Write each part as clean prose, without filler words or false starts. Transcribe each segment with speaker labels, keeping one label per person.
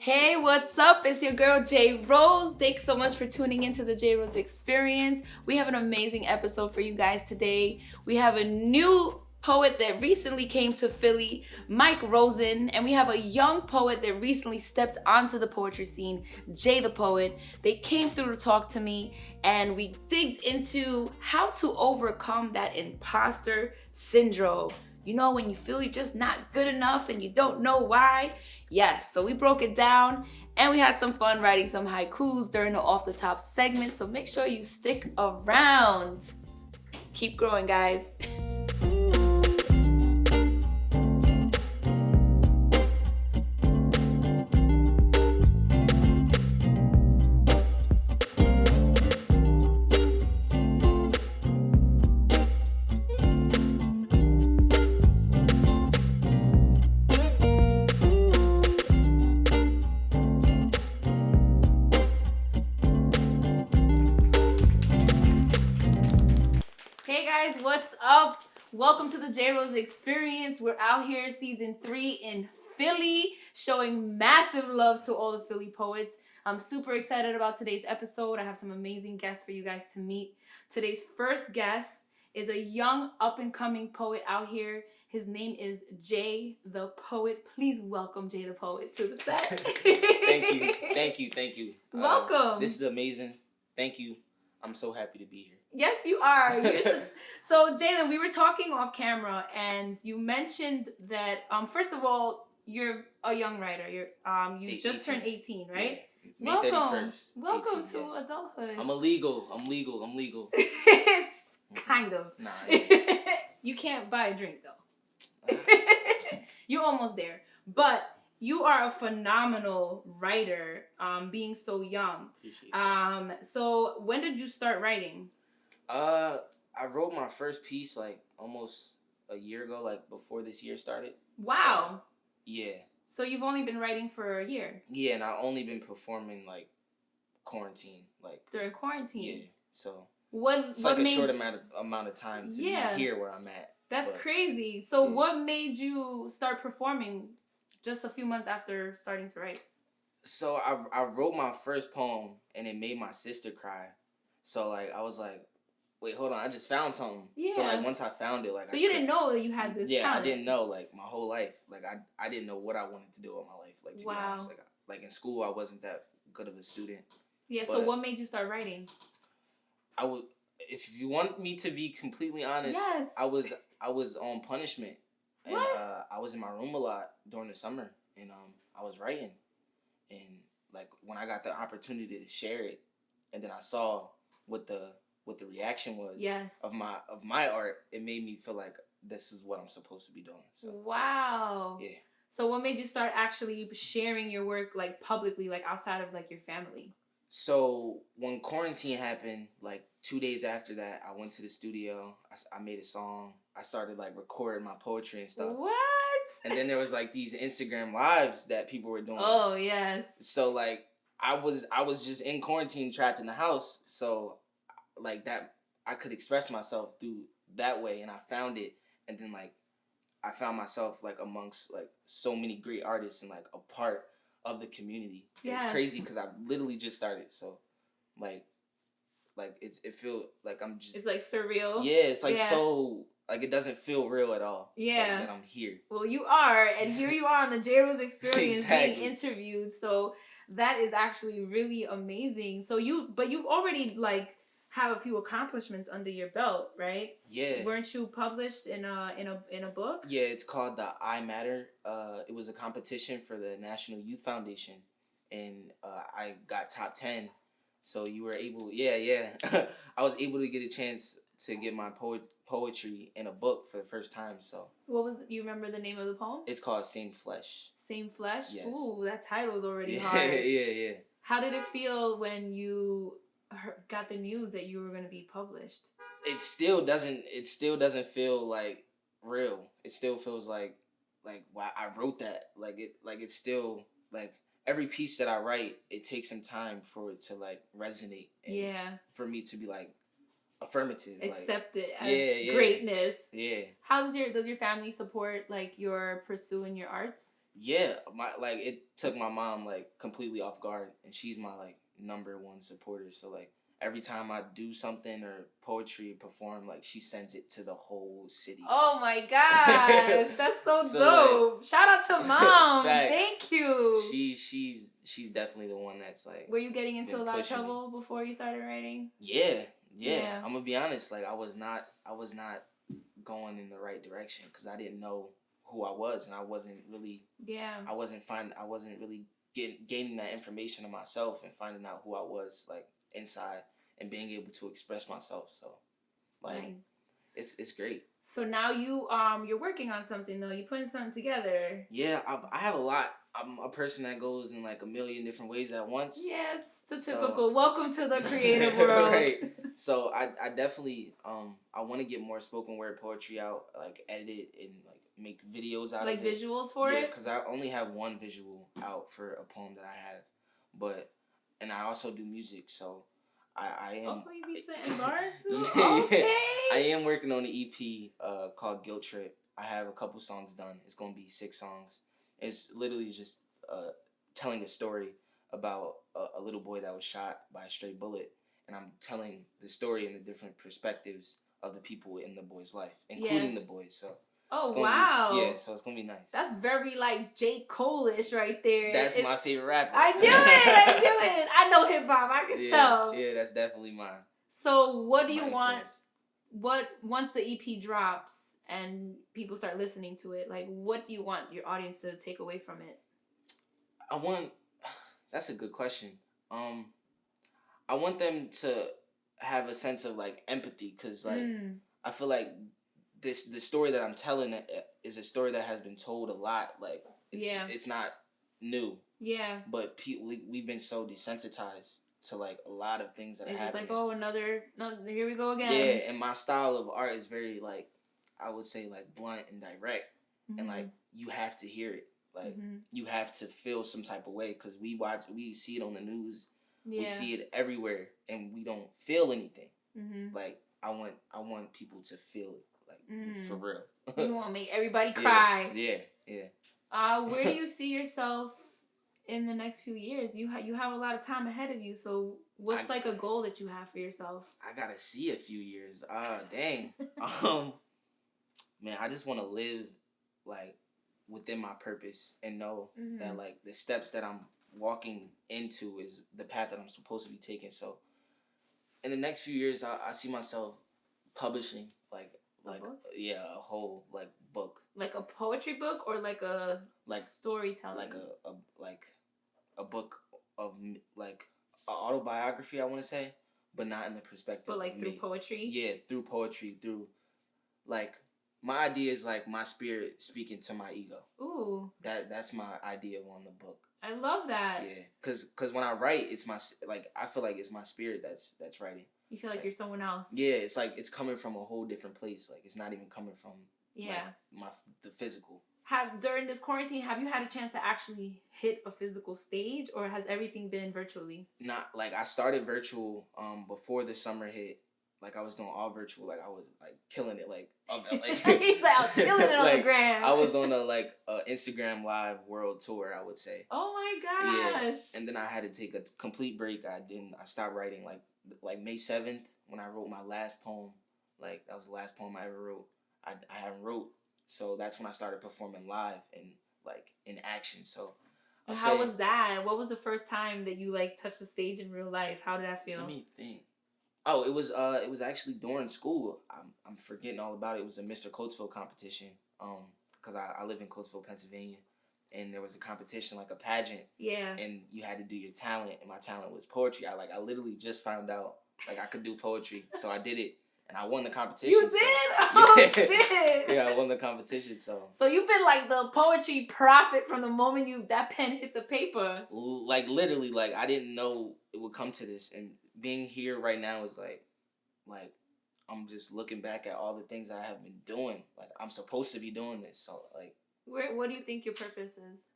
Speaker 1: Hey, what's up? It's your girl JRose. Thanks so much for tuning into the JRose Experience. We have an amazing episode for you guys today. We have a new poet that recently came to Philly, Mike Rosen, and we have a young poet that recently stepped onto the poetry scene, Jay the Poet. They came through to talk to me, and we digged into how to overcome that imposter syndrome. You know, when you feel you're just not good enough and you don't know why. Yes, so we broke it down and we had some fun writing some haikus during the off the top segment. So make sure you stick around. Keep growing, guys. What's up? Welcome to the JRose Experience. We're out here season 3 in Philly, showing massive love to all the Philly poets. I'm super excited about today's episode. I have some amazing guests for you guys to meet. Today's first guest is a young up-and-coming poet out here. His name is Jay the Poet. Please welcome Jay the Poet to the set.
Speaker 2: Thank you.
Speaker 1: Welcome.
Speaker 2: This is amazing. Thank you. I'm so happy to be here.
Speaker 1: Yes, you are. So, Jalen, we were talking off camera, and you mentioned that first of all, you're a young writer. You just turned 18, right?
Speaker 2: Yeah. May 31st.
Speaker 1: Welcome
Speaker 2: 18,
Speaker 1: to
Speaker 2: yes.
Speaker 1: adulthood.
Speaker 2: I'm legal.
Speaker 1: Kind of.
Speaker 2: Nah. Yeah.
Speaker 1: You can't buy a drink though. You're almost there, but you are a phenomenal writer. Being so young.
Speaker 2: Appreciate that.
Speaker 1: So when did you start writing?
Speaker 2: I wrote my first piece like almost a year ago, like before this year started.
Speaker 1: Wow.
Speaker 2: So, yeah.
Speaker 1: So you've only been writing for a year?
Speaker 2: Yeah, and I've only been performing like quarantine, like
Speaker 1: during quarantine.
Speaker 2: Yeah. So
Speaker 1: it's
Speaker 2: like a short amount of time to be here where I'm at.
Speaker 1: That's crazy. So what made you start performing just a few months after starting to write?
Speaker 2: So I wrote my first poem and it made my sister cry. So like I was like, wait, hold on, I just found something. Yeah. So like once I found it, like
Speaker 1: so you didn't know that you had this talent.
Speaker 2: I didn't know like my whole life. Like I didn't know what I wanted to do with my life. Like to be honest, like in school I wasn't that good of a student.
Speaker 1: Yeah. So what made you start writing?
Speaker 2: If you want me to be completely honest,
Speaker 1: yes.
Speaker 2: I was on punishment. And I was in my room a lot during the summer, and I was writing, and like when I got the opportunity to share it, and then I saw what the reaction was of my art, it made me feel like this is what I'm supposed to be doing. So
Speaker 1: wow.
Speaker 2: Yeah.
Speaker 1: So what made you start actually sharing your work like publicly, like outside of like your family?
Speaker 2: So when quarantine happened, like 2 days after that, I went to the studio. I made a song. I started like recording my poetry and stuff.
Speaker 1: What?
Speaker 2: And then there was like these Instagram lives that people were doing.
Speaker 1: Oh yes.
Speaker 2: So like I was just in quarantine, trapped in the house. So like that I could express myself through that way, and I found it. And then like I found myself like amongst like so many great artists and like a part of the community. Yes. It's crazy because I literally just started. So like it feel like I'm just.
Speaker 1: It's like surreal.
Speaker 2: Yeah, it's like so. Like, it doesn't feel real at all.
Speaker 1: Yeah.
Speaker 2: Like, that I'm here.
Speaker 1: Well, you are. And here you are on the JRose Experience
Speaker 2: exactly.
Speaker 1: being interviewed. So that is actually really amazing. So you've already, like, have a few accomplishments under your belt, right?
Speaker 2: Yeah.
Speaker 1: Weren't you published in a book?
Speaker 2: Yeah, it's called the I Matter. It was a competition for the National Youth Foundation. And I got top 10. So you were able... Yeah. I was able to get a chance to get my poetry in a book for the first time. So
Speaker 1: you remember the name of the poem?
Speaker 2: It's called Same Flesh.
Speaker 1: Same Flesh?
Speaker 2: Yes.
Speaker 1: Ooh, that title is already hard.
Speaker 2: Yeah.
Speaker 1: How did it feel when you got the news that you were going to be published?
Speaker 2: It still doesn't feel like real. It still feels like wow, I wrote that. It's still like every piece that I write, it takes some time for it to like resonate. And for me to be like affirmative,
Speaker 1: accept it as greatness.
Speaker 2: Yeah.
Speaker 1: Does your family support like your pursuing your arts?
Speaker 2: Yeah, it took my mom like completely off guard, and she's my like number one supporter. So like every time I do something or poetry perform, like she sends it to the whole city.
Speaker 1: Oh my gosh, that's so dope! Like, shout out to mom. Thank you.
Speaker 2: She's definitely the one that's like.
Speaker 1: Were you getting into a lot of trouble before you started writing?
Speaker 2: Yeah. I'm gonna be honest. Like I was not going in the right direction because I didn't know who I was, and I wasn't really really gaining that information of myself and finding out who I was like inside and being able to express myself. So like it's great.
Speaker 1: So now you're working on something though. You're putting something together.
Speaker 2: Yeah, I have a lot. I'm a person that goes in like a million different ways at once.
Speaker 1: Yes, it's typical. Welcome to the creative world.
Speaker 2: Right. So I definitely I want to get more spoken word poetry out, like edit it and like make videos out of it.
Speaker 1: Like visuals for it?
Speaker 2: Yeah, because I only have one visual out for a poem that I have, and I also do music, so I am.
Speaker 1: Also, you be spitting bars too?
Speaker 2: Yeah,
Speaker 1: okay.
Speaker 2: I am working on an EP called Guilt Trip. I have a couple songs done. It's gonna be 6 songs. It's literally just telling a story about a little boy that was shot by a stray bullet, and I'm telling the story in the different perspectives of the people in the boy's life, including the boys. So.
Speaker 1: Oh wow!
Speaker 2: So it's gonna be nice.
Speaker 1: That's very like J. Cole-ish right there.
Speaker 2: That's my favorite rapper.
Speaker 1: I knew it. I know hip hop. I can tell.
Speaker 2: Yeah, that's definitely mine.
Speaker 1: So what do you want? Once the EP drops and people start listening to it, like what do you want your audience to take away from it?
Speaker 2: That's a good question. I want them to have a sense of like empathy, because like I feel like the story that I'm telling is a story that has been told a lot. Like it's not new. Yeah. But we've been so desensitized to like a lot of things that are happening.
Speaker 1: It's just like, another here we go again.
Speaker 2: Yeah, and my style of art is very like, I would say like blunt and direct, and like you have to hear it. Like you have to feel some type of way, because we see it on the news, we see it everywhere, and we don't feel anything. Like I want people to feel it, like for real.
Speaker 1: You want to make everybody cry.
Speaker 2: Yeah.
Speaker 1: Where do you see yourself in the next few years? You have a lot of time ahead of you, so what's like a goal that you have for yourself?
Speaker 2: I gotta see a few years. Dang. Man, I just want to live like within my purpose and know that like the steps that I'm walking into is the path that I'm supposed to be taking. So in the next few years, I see myself publishing like a whole like book,
Speaker 1: like a poetry book, or like a storytelling,
Speaker 2: like a book of like an autobiography, I want to say, but not in the perspective,
Speaker 1: but like through poetry.
Speaker 2: Yeah, through poetry, through like. My idea is like my spirit speaking to my ego. Ooh. That's my idea on the book.
Speaker 1: I love that.
Speaker 2: Yeah, cause when I write, it's I feel like it's my spirit that's writing.
Speaker 1: You feel like you're someone else.
Speaker 2: Yeah, it's like it's coming from a whole different place. Like it's not even coming from the physical.
Speaker 1: During this quarantine, have you had a chance to actually hit a physical stage, or has everything been virtually?
Speaker 2: Not like I started virtual before the summer hit. Like I was doing all virtual, like I was like killing it, like
Speaker 1: he's like I was killing it on the gram.
Speaker 2: I was on a Instagram Live world tour, I would say.
Speaker 1: Oh my gosh!
Speaker 2: Yeah, and then I had to take a complete break. I stopped writing like May 7th when I wrote my last poem. Like that was the last poem I ever wrote. I haven't wrote, so that's when I started performing live and like in action. So.
Speaker 1: How was that? What was the first time that you like touched the stage in real life? How did that feel?
Speaker 2: Let me think. Oh, it was actually during school. I'm forgetting all about it. It was a Mr. Coatesville competition. Because I live in Coatesville, Pennsylvania, and there was a competition, like a pageant. Yeah. And you had to do your talent, and my talent was poetry. I literally just found out like I could do poetry, so I did it, and I won the competition.
Speaker 1: You did? Shit!
Speaker 2: Yeah, I won the competition. So
Speaker 1: you've been like the poetry prophet from the moment that pen hit the paper.
Speaker 2: Like literally, like I didn't know it would come to this, and being here right now is like I'm just looking back at all the things that I have been doing. Like I'm supposed to be doing this. So like,
Speaker 1: what do you think your purpose is?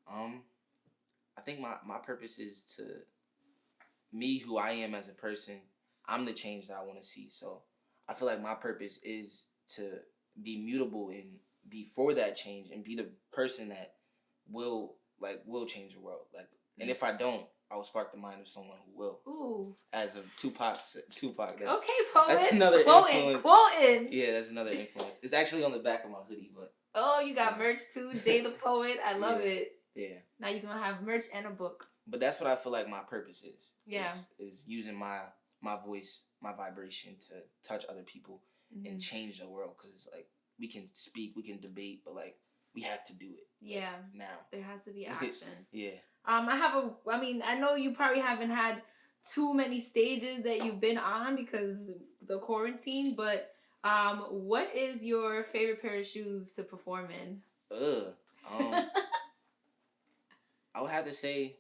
Speaker 2: I think my purpose is to me, who I am as a person. I'm the change that I want to see. So I feel like my purpose is to be mutable and be for that change and be the person that will change the world. Like, and if I don't, I will spark the mind of someone who will.
Speaker 1: Ooh.
Speaker 2: As of Tupac. That's,
Speaker 1: Okay, poet.
Speaker 2: That's another influence.
Speaker 1: Quoting.
Speaker 2: Yeah, that's another influence. It's actually on the back of my hoodie, but.
Speaker 1: Oh, you got merch too, Jay the Poet. I love it.
Speaker 2: Yeah.
Speaker 1: Now you're gonna have merch and a book.
Speaker 2: But that's what I feel like my purpose is.
Speaker 1: Yeah.
Speaker 2: Is using my voice, my vibration to touch other people and change the world. Because it's like, we can speak, we can debate, but like, we have to do it.
Speaker 1: Yeah.
Speaker 2: Like, now.
Speaker 1: There has to be action.
Speaker 2: Yeah.
Speaker 1: I know you probably haven't had too many stages that you've been on because the quarantine, but what is your favorite pair of shoes to perform in?
Speaker 2: I would have to say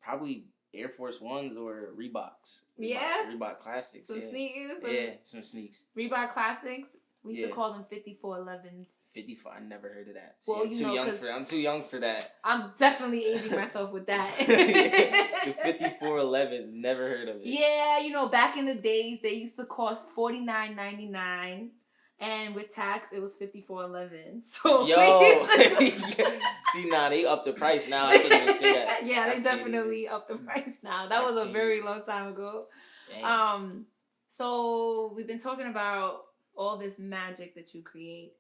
Speaker 2: probably Air Force Ones or Reeboks. Reebok Classics.
Speaker 1: Some sneakers?
Speaker 2: Yeah, some sneaks.
Speaker 1: Reebok Classics? We used to call them 5411s.
Speaker 2: 54, I never heard of that. See,
Speaker 1: well,
Speaker 2: I'm too young for that.
Speaker 1: I'm definitely aging myself with that.
Speaker 2: The 5411s, never heard of it.
Speaker 1: Yeah, back in the days, they used to cost $49.99. And with tax, it was $54.11. So
Speaker 2: yo, see now they upped the price now. I can't even say that.
Speaker 1: Yeah, they definitely upped the price now. That was a very long time ago. Dang. So we've been talking about all this magic that you create.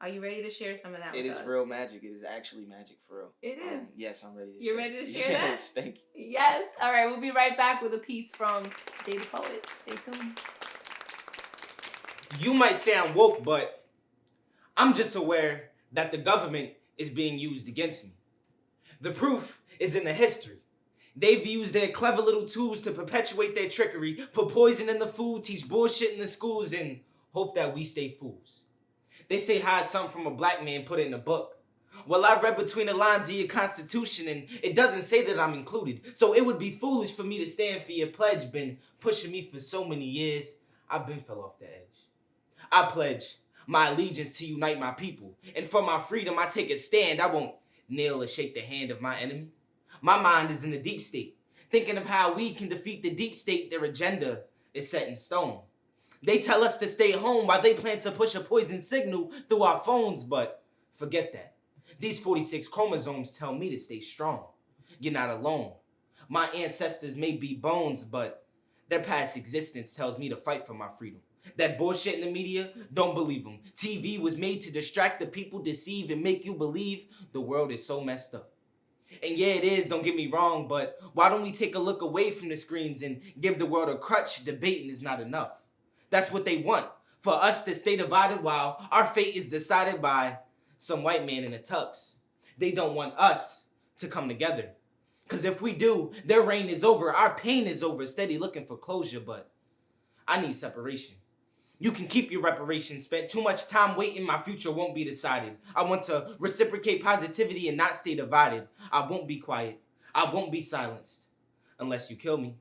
Speaker 1: Are you ready to share some of that?
Speaker 2: It is real magic. It is actually magic for real.
Speaker 1: It is.
Speaker 2: Yes, I'm ready to share.
Speaker 1: You're ready to share that?
Speaker 2: Yes, thank you.
Speaker 1: Yes. All right, we'll be right back with a piece from Jay the Poet. Stay tuned.
Speaker 3: You might say I'm woke, but I'm just aware that the government is being used against me. The proof is in the history. They've used their clever little tools to perpetuate their trickery, put poison in the food, teach bullshit in the schools, and hope that we stay fools. They say hide something from a black man, put it in a book. Well, I read between the lines of your constitution, and it doesn't say that I'm included. So it would be foolish for me to stand for your pledge. Been pushing me for so many years, I've been fell off the edge. I pledge my allegiance to unite my people. And for my freedom, I take a stand. I won't kneel or shake the hand of my enemy. My mind is in the deep state, thinking of how we can defeat the deep state. Their agenda is set in stone. They tell us to stay home while they plan to push a poison signal through our phones, but forget that. These 46 chromosomes tell me to stay strong. You're not alone. My ancestors may be bones, but their past existence tells me to fight for my freedom. That bullshit in the media, don't believe them. TV was made to distract the people, deceive, and make you believe the world is so messed up. And yeah, it is, don't get me wrong, but why don't we take a look away from the screens and give the world a crutch? Debating is not enough. That's what they want, for us to stay divided while our fate is decided by some white man in a tux. They don't want us to come together. Because if we do, their reign is over, our pain is over, steady looking for closure, but I need separation. You can keep your reparations. Spent too much time waiting, my future won't be decided. I want to reciprocate positivity and not stay divided. I won't be quiet. I won't be silenced. Unless you kill me.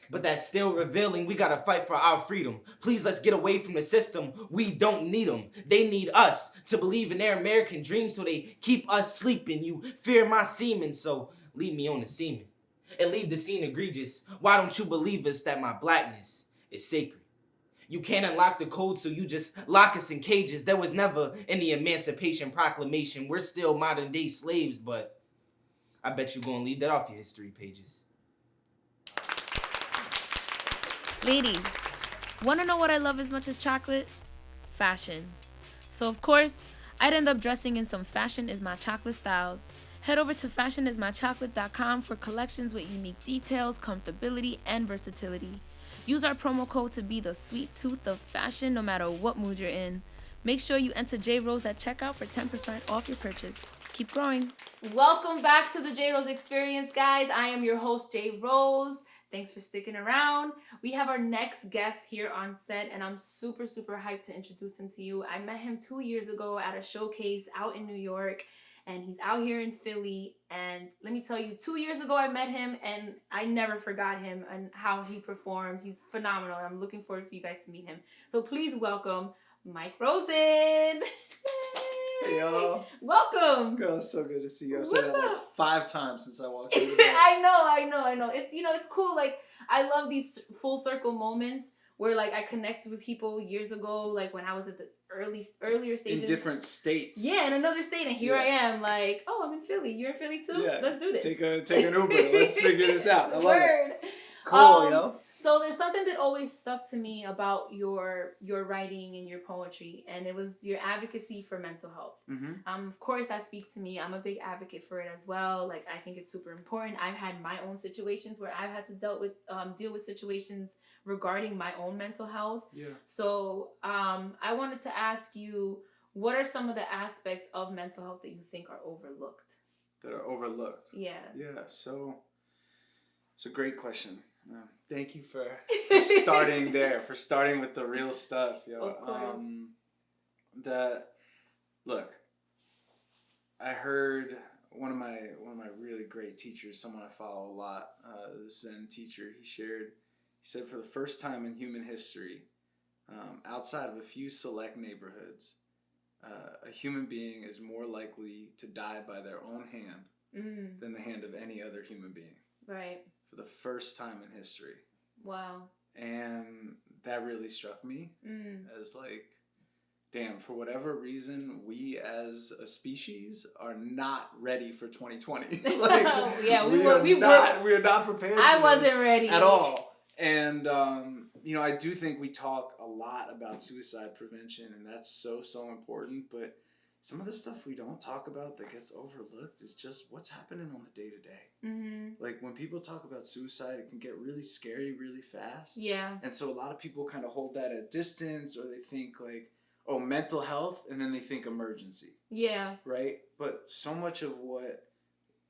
Speaker 3: But that's still revealing we gotta fight for our freedom. Please, let's get away from the system. We don't need them. They need us to believe in their American dream, so they keep us sleeping. You fear my semen, so leave me on the semen. And leave the scene egregious. Why don't you believe us that my blackness is sacred? You can't unlock the code, so you just lock us in cages. There was never any Emancipation Proclamation. We're still modern day slaves, but I bet you're gonna leave that off your history pages.
Speaker 1: Ladies, want to know what I love as much as chocolate? Fashion. So of course, I'd end up dressing in some Fashion is My Chocolate styles. Head over to fashionismychocolate.com for collections with unique details, comfortability, and versatility. Use our promo code to be the sweet tooth of fashion no matter what mood you're in. Make sure you enter JRose at checkout for 10% off your purchase. Keep growing. Welcome back to the JRose Experience, guys. I am your host, JRose. Thanks for sticking around. We have our next guest here on set, and I'm super hyped to introduce him to you. I met him 2 years ago at a showcase out in New York, and he's out here in Philly. And let me tell you, 2 years ago I met him, and I never forgot him and how he performed. He's phenomenal. I'm looking forward for you guys to meet him. So please welcome Mike Rosen.
Speaker 4: Hey y'all.
Speaker 1: Welcome.
Speaker 4: Girl, it's so good to see you. I've
Speaker 1: What's
Speaker 4: said it like
Speaker 1: up?
Speaker 4: 5 times since I walked in.
Speaker 1: I know. It's, it's cool. Like, I love these full circle moments where like I connected with people years ago, like when I was at the earlier stages.
Speaker 4: In different states.
Speaker 1: Yeah, in another state, and here I am, like, oh, I'm in Philly. You're in Philly too?
Speaker 4: Yeah.
Speaker 1: Let's do this.
Speaker 4: Take an Uber. Let's figure this out. I love
Speaker 1: Word.
Speaker 4: it. Cool, yo.
Speaker 1: So there's something that always stuck to me about your writing and your poetry, and it was your advocacy for mental health.
Speaker 4: Mm-hmm.
Speaker 1: Of course, that speaks to me. I'm a big advocate for it as well. Like, I think it's super important. I've had my own situations where I've had to deal with situations regarding my own mental health.
Speaker 4: Yeah.
Speaker 1: So I wanted to ask you, what are some of the aspects of mental health that you think are overlooked?
Speaker 4: That are overlooked.
Speaker 1: Yeah.
Speaker 4: Yeah. So it's a great question. Thank you for starting there, for starting with the real stuff, yo.
Speaker 1: Of course.
Speaker 4: Look, I heard one of my really great teachers, someone I follow a lot, the Zen teacher. He said for the first time in human history, outside of a few select neighborhoods, a human being is more likely to die by their own hand than the hand of any other human being.
Speaker 1: Right.
Speaker 4: For the first time in history.
Speaker 1: Wow.
Speaker 4: And that really struck me as like, damn, for whatever reason, we as a species are not ready for 2020. Like,
Speaker 1: yeah, we
Speaker 4: are not prepared.
Speaker 1: I wasn't ready
Speaker 4: at all. And I do think we talk a lot about suicide prevention, and that's so important. But some of the stuff we don't talk about that gets overlooked is just what's happening on the day-to-day. Like, when people talk about suicide, it can get really scary really fast.
Speaker 1: Yeah.
Speaker 4: And so a lot of people kind of hold that at distance, or they think like, oh, mental health, and then they think emergency.
Speaker 1: Yeah.
Speaker 4: Right? But so much of what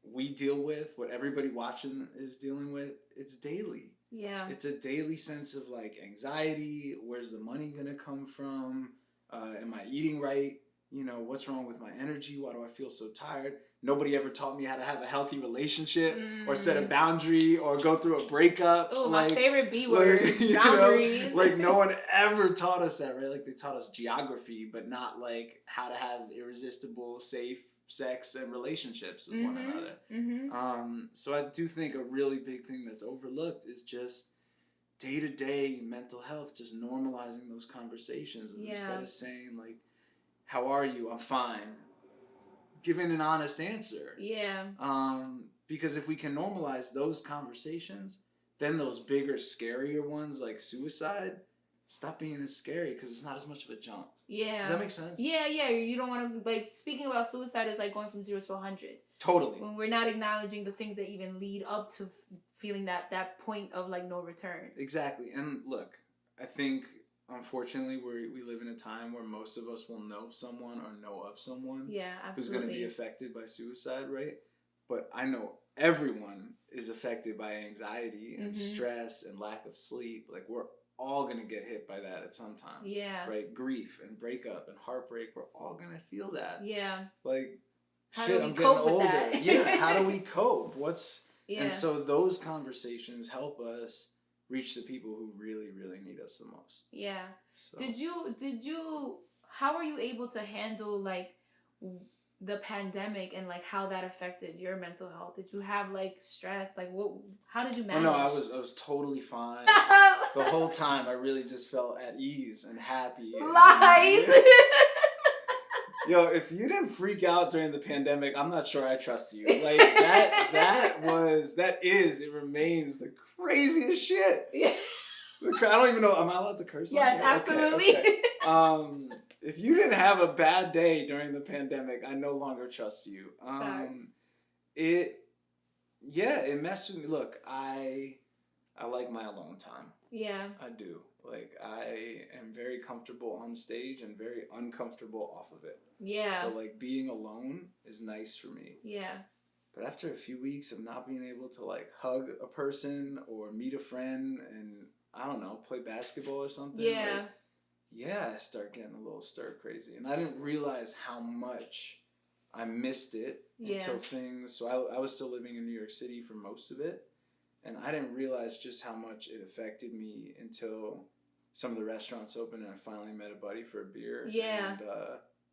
Speaker 4: we deal with, what everybody watching is dealing with, it's daily.
Speaker 1: Yeah.
Speaker 4: It's a daily sense of like anxiety. Where's the money gonna come from? Am I eating right? What's wrong with my energy? Why do I feel so tired? Nobody ever taught me how to have a healthy relationship or set a boundary or go through a breakup.
Speaker 1: Oh, my favorite B word, boundaries.
Speaker 4: Like, no one ever taught us that, right? Like, they taught us geography, but not like how to have irresistible, safe sex and relationships with one another. So I do think a really big thing that's overlooked is just day-to-day mental health, just normalizing those conversations instead of saying like, how are you? I'm fine. Giving an honest answer.
Speaker 1: Yeah.
Speaker 4: Because if we can normalize those conversations, then those bigger, scarier ones like suicide stop being as scary because it's not as much of a jump.
Speaker 1: Yeah.
Speaker 4: Does that make sense?
Speaker 1: Yeah. You don't want to, like, speaking about suicide is like going from 0 to 100.
Speaker 4: Totally.
Speaker 1: When we're not acknowledging the things that even lead up to feeling that point of like no return.
Speaker 4: Exactly. And look, I think, unfortunately, we live in a time where most of us will know someone or know of someone who's going to be affected by suicide, right? But I know everyone is affected by anxiety and stress and lack of sleep. Like, we're all going to get hit by that at some time.
Speaker 1: Yeah.
Speaker 4: Right? Grief and breakup and heartbreak, we're all going to feel that.
Speaker 1: Yeah.
Speaker 4: Like,
Speaker 1: how
Speaker 4: shit, I'm getting older. Yeah, how do we cope? And so those conversations help us reach the people who really, really need us the most.
Speaker 1: Yeah.
Speaker 4: So.
Speaker 1: Did you, how were you able to handle like the pandemic and like how that affected your mental health? Did you have like stress? Like how did you manage?
Speaker 4: Oh, no, I was totally fine. The whole time I really just felt at ease and happy.
Speaker 1: Lies.
Speaker 4: Yo, if you didn't freak out during the pandemic, I'm not sure I trust you. Like, it remains the craziest shit. Yeah. I don't even know, am I allowed to curse?
Speaker 1: Yes, absolutely.
Speaker 4: Okay. If you didn't have a bad day during the pandemic, I no longer trust you. It messed with me. Look, I like my alone time.
Speaker 1: Yeah.
Speaker 4: I do. Like, I am very comfortable on stage and very uncomfortable off of it.
Speaker 1: Yeah.
Speaker 4: So, like, being alone is nice for me.
Speaker 1: Yeah.
Speaker 4: But after a few weeks of not being able to, like, hug a person or meet a friend and, I don't know, play basketball or something.
Speaker 1: Yeah.
Speaker 4: I start getting a little stir crazy. And I didn't realize how much I missed it until things... So I was still living in New York City for most of it. And I didn't realize just how much it affected me until some of the restaurants opened and I finally met a buddy for a beer.
Speaker 1: Yeah.
Speaker 4: And,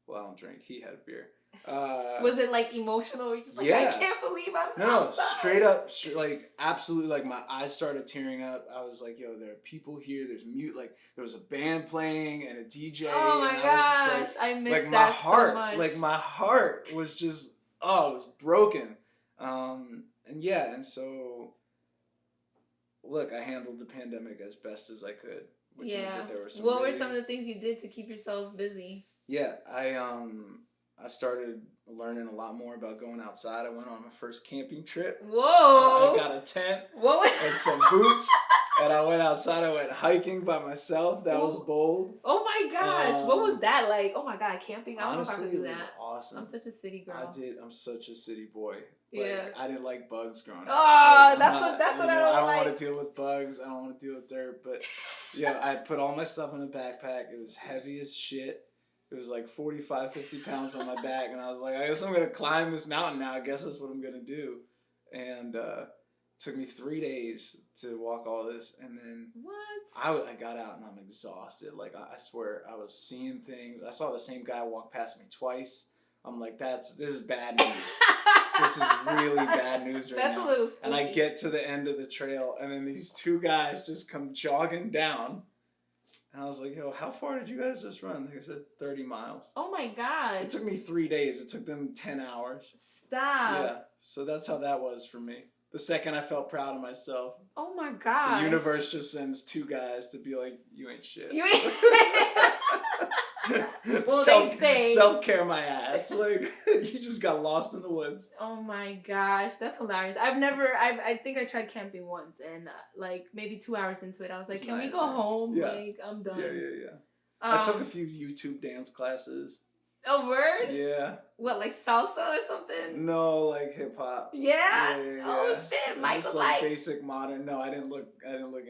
Speaker 4: well, I don't drink. He had a beer.
Speaker 1: Was it like emotional? Or just like,
Speaker 4: yeah.
Speaker 1: I can't believe I'm
Speaker 4: No,
Speaker 1: outside.
Speaker 4: straight up, like absolutely, like my eyes started tearing up. I was like, yo, there are people here. There's like there was a band playing and a DJ.
Speaker 1: Oh my
Speaker 4: and
Speaker 1: gosh,
Speaker 4: I was just
Speaker 1: I miss
Speaker 4: like
Speaker 1: that
Speaker 4: my heart,
Speaker 1: so much.
Speaker 4: like my heart was just, oh, it was broken. And yeah, and so look, I handled the pandemic as best as I could. Which meant that there were some
Speaker 1: what were some of the things you did to keep yourself busy?
Speaker 4: Yeah, I started learning a lot more about going outside. I went on my first camping trip.
Speaker 1: Whoa!
Speaker 4: I got a tent
Speaker 1: What?
Speaker 4: and some boots, and I went outside. I went hiking by myself. That was bold.
Speaker 1: Oh my gosh, what was that like? Oh my god, camping! I don't know if I could do that.
Speaker 4: It was awesome.
Speaker 1: I'm such a city girl.
Speaker 4: I'm such a city boy.
Speaker 1: Yeah.
Speaker 4: I didn't like bugs growing up.
Speaker 1: Oh, that's what I don't like.
Speaker 4: I don't want to deal with bugs. I don't want to deal with dirt. But yeah, I put all my stuff in a backpack. It was heavy as shit. It was like 45, 50 pounds on my back. And I was like, I guess I'm going to climb this mountain now. I guess that's what I'm going to do. And it took me 3 days to walk all this. And then I got out and I'm exhausted. Like, I swear, I was seeing things. I saw the same guy walk past me twice. I'm like, this is bad news. This is really bad news right now.
Speaker 1: That's a little spooky.
Speaker 4: And I get to the end of the trail, and then these two guys just come jogging down. And I was like, yo, how far did you guys just run? They said 30 miles.
Speaker 1: Oh my god.
Speaker 4: It took me 3 days. It took them 10 hours.
Speaker 1: Stop.
Speaker 4: Yeah. So that's how that was for me. The second I felt proud of myself.
Speaker 1: Oh my god.
Speaker 4: The universe just sends two guys to be like, you ain't shit.
Speaker 1: You ain't well, they say
Speaker 4: self-care my ass. Like, you just got lost in the woods.
Speaker 1: Oh my gosh, that's hilarious. I think I tried camping once, and like maybe 2 hours into it, I was like, can we go home?
Speaker 4: Yeah.
Speaker 1: Like, I'm done.
Speaker 4: Yeah. I took a few YouTube dance classes.
Speaker 1: Oh, word?
Speaker 4: Yeah.
Speaker 1: What, like salsa or something?
Speaker 4: No, like hip hop.
Speaker 1: Yeah?
Speaker 4: Yeah.
Speaker 1: Oh shit, Michael,
Speaker 4: just like basic modern. No, I didn't look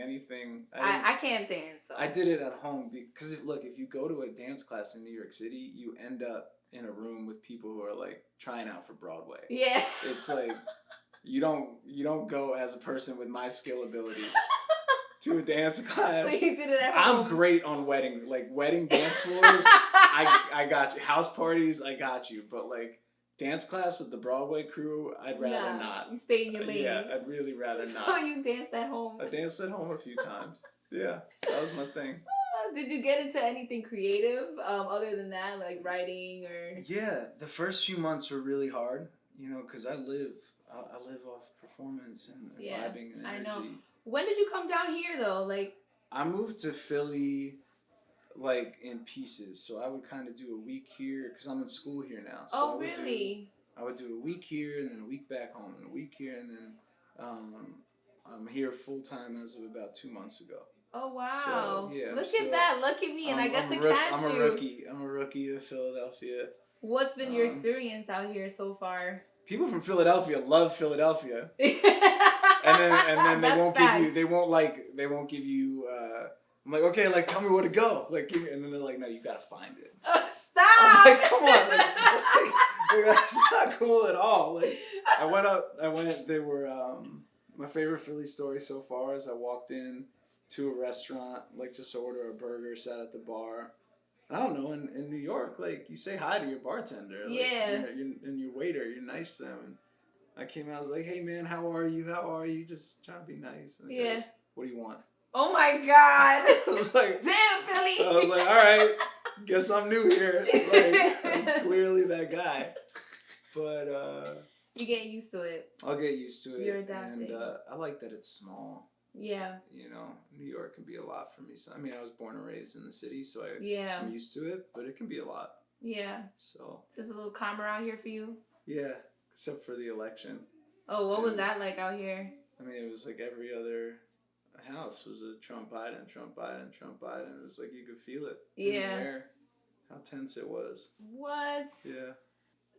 Speaker 4: anything.
Speaker 1: I can't dance. So.
Speaker 4: I did it at home because if you go to a dance class in New York City, you end up in a room with people who are like trying out for Broadway.
Speaker 1: Yeah.
Speaker 4: It's like you don't go as a person with my skill ability to a dance class.
Speaker 1: So you did it at home.
Speaker 4: I'm great on wedding dance floors. I got you. House parties, I got you. But like dance class with the Broadway crew, I'd rather not.
Speaker 1: You stay in your lane.
Speaker 4: Yeah, I'd really rather not.
Speaker 1: So you danced at home.
Speaker 4: I danced at home a few times. Yeah, that was my thing.
Speaker 1: Did you get into anything creative other than that, like writing or?
Speaker 4: Yeah, the first few months were really hard, because I live off performance and vibing and energy.
Speaker 1: I know. When did you come down here though? Like,
Speaker 4: I moved to Philly, like in pieces. So I would kind of do a week here because I'm in school here now. So
Speaker 1: really?
Speaker 4: I would do a week here and then a week back home and a week here and then I'm here full time as of about 2 months ago.
Speaker 1: Oh wow!
Speaker 4: So, yeah,
Speaker 1: look at that! Look at me, and I got to catch you.
Speaker 4: I'm a rookie. I'm a rookie of Philadelphia.
Speaker 1: What's been your experience out here so far?
Speaker 4: People from Philadelphia love Philadelphia, and then they won't give you. I'm like, okay, like tell me where to go, like, and then they're like, no, you gotta find it.
Speaker 1: Oh, stop!
Speaker 4: I'm like, come on, like, that's not cool at all. Like, I went. They were my favorite Philly story so far is I walked in to a restaurant, like just to order a burger, sat at the bar. I don't know, in New York, like, you say hi to your bartender. Like, and your waiter, you're nice to them. And I came out, I was like, hey, man, how are you? How are you? Just trying to be nice. And goes, what do you want?
Speaker 1: Oh, my God.
Speaker 4: I was like,
Speaker 1: damn, Philly.
Speaker 4: I was like, all right, guess I'm new here. Like, I'm clearly that guy. But,
Speaker 1: you get used to it.
Speaker 4: I'll get used to it.
Speaker 1: You're adapting.
Speaker 4: And I like that it's small.
Speaker 1: Yeah.
Speaker 4: New York can be a lot for me. So, I mean, I was born and raised in the city, so I'm used to it, but it can be a lot.
Speaker 1: Yeah.
Speaker 4: So.
Speaker 1: Just a little calmer out here for you?
Speaker 4: Yeah, except for the election.
Speaker 1: Oh, what was that like out here?
Speaker 4: I mean, it was like every other house was a Trump Biden. It was like you could feel it in the air, how tense it was.
Speaker 1: What?
Speaker 4: Yeah.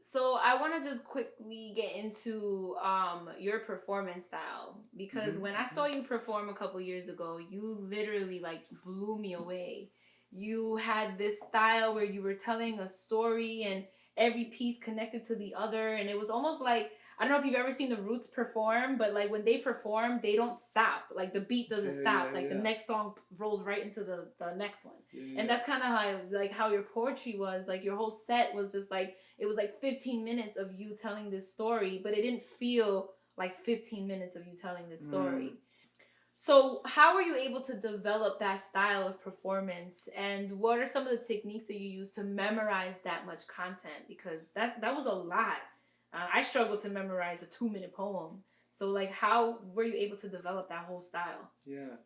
Speaker 1: So I want to just quickly get into your performance style because when I saw you perform a couple years ago, you literally like blew me away. You had this style where you were telling a story and every piece connected to the other, and it was almost like I don't know if you've ever seen the Roots perform, but like when they perform, they don't stop. Like the beat doesn't stop. Like the next song rolls right into the next one. And that's kind of like how your poetry was. Like your whole set was just like, it was like 15 minutes of you telling this story, but it didn't feel like 15 minutes of you telling this story. So how were you able to develop that style of performance, and what are some of the techniques that you use to memorize that much content? Because that was a lot. I struggled to memorize a 2-minute poem. So like, how were you able to develop that whole style?
Speaker 4: Yeah.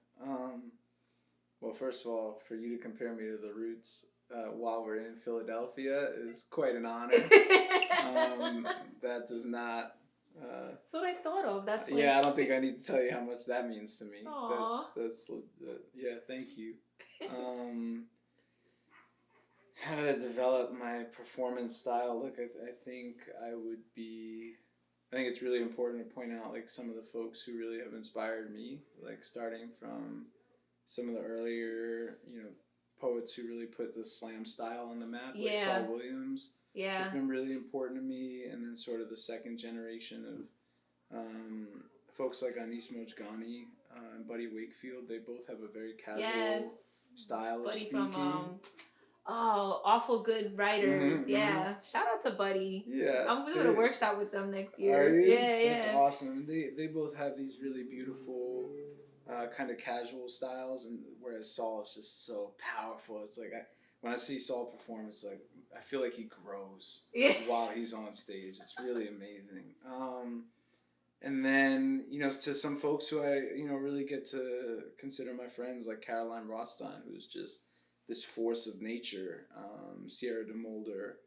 Speaker 4: Well, first of all, for you to compare me to the Roots while we're in Philadelphia is quite an honor. That does not...
Speaker 1: That's what I thought of. That's like...
Speaker 4: Yeah, I don't think I need to tell you how much that means to me.
Speaker 1: Aww.
Speaker 4: That's yeah, thank you. How did I develop my performance style? Look, I think it's really important to point out like some of the folks who really have inspired me, like starting from some of the earlier, poets who really put the slam style on the map, like Saul Williams.
Speaker 1: Yeah.
Speaker 4: It's been really important to me. And then sort of the second generation of folks like Anis Mojgani and Buddy Wakefield. They both have a very casual style of speaking. From
Speaker 1: Awful Good Writers. Shout out to Buddy.
Speaker 4: Yeah.
Speaker 1: I'm doing a workshop with them next year.
Speaker 4: Are you?
Speaker 1: Yeah.
Speaker 4: That's awesome. They both have these really beautiful kind of casual styles, and whereas Saul is just so powerful. It's like when I see Saul perform, it's like I feel like he grows while he's on stage. It's really amazing. And then, to some folks who I, really get to consider my friends, like Caroline Rothstein, who's just this force of nature, Sierra DeMulder,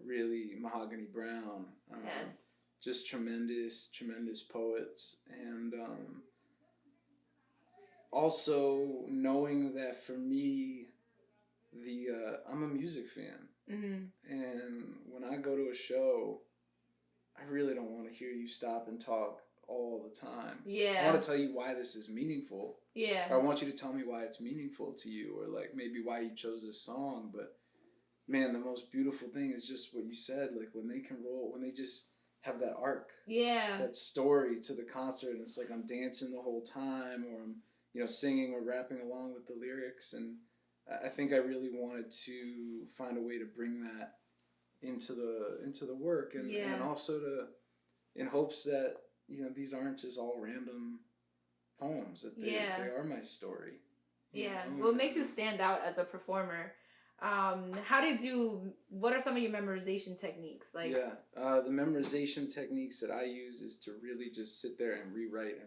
Speaker 4: really Mahogany Brown, just tremendous poets. And also knowing that for me, I'm a music fan. And when I go to a show, I really don't want to hear you stop and talk all the time. I want to tell you why this is meaningful. Or I want you to tell me why it's meaningful to you, or like maybe why you chose this song. But man, the most beautiful thing is just what you said, like when they can roll, when they just have that arc, that story to the concert, and it's like I'm dancing the whole time, or I'm singing or rapping along with the lyrics. And I think I really wanted to find a way to bring that into the work, and also in hopes that these aren't just all random poems, that they are my story.
Speaker 1: Well, it makes you stand out as a performer. What are some of your memorization techniques? The
Speaker 4: memorization techniques that I use is to really just sit there and rewrite.